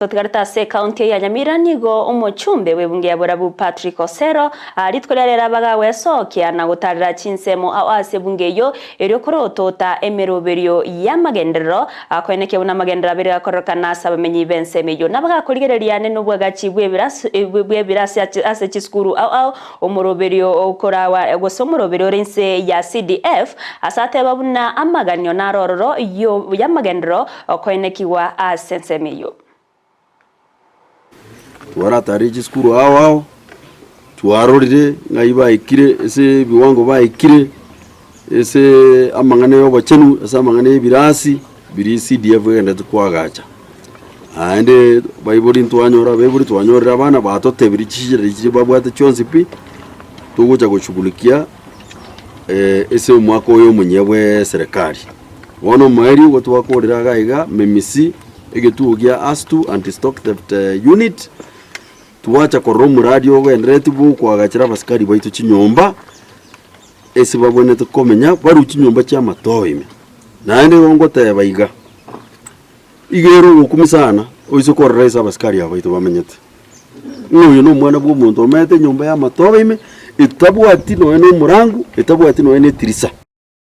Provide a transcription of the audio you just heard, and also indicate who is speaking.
Speaker 1: Tukarita se county ya Nyamira nigo umuchumbe w'Mbunge Borabu Patrick Osero aritwerera bagawe sokia na gutarira chinsemo awase bungeyo eryo kurotota emeroberio ya magendero akweneke una magendera bere akorokana sabamenyi bensemeyo nabaga kurigereria ne nubwa gachibwe birasi ase chiskuru au umuroberio okorawa gosomoroberio rinse ya CDF asate babuna amaganyo narororo yo ya magendero okwenekiwa asensemeyo
Speaker 2: twaratarije skuru hao twarorire ngaiba ikire ese biwango ba ikire ese amangane yo bachenu ese amangane birasi biri CDF genda tukwagacha ande bayiburi ntwanyora beburi twanyorera abana batote biri chije babwate chonzipi tugocha gushughulikia ese umwako yo munyebwe serikali wono mweri ugo twakorera gaiga memisi egetugia astu anti stock theft unit tuwacha koromu radio gwendereti bu kwagachira basikari baitu chinyomba ese babone tukomenya baru chinyomba cha matoime naende ngongota baiga igero ukumisana oiso korreza basikari abaitu bamenyete uyu no mwana bwo muntu omete nyomba ya matoime itabwati no ene murangu itabwati no ene tirisa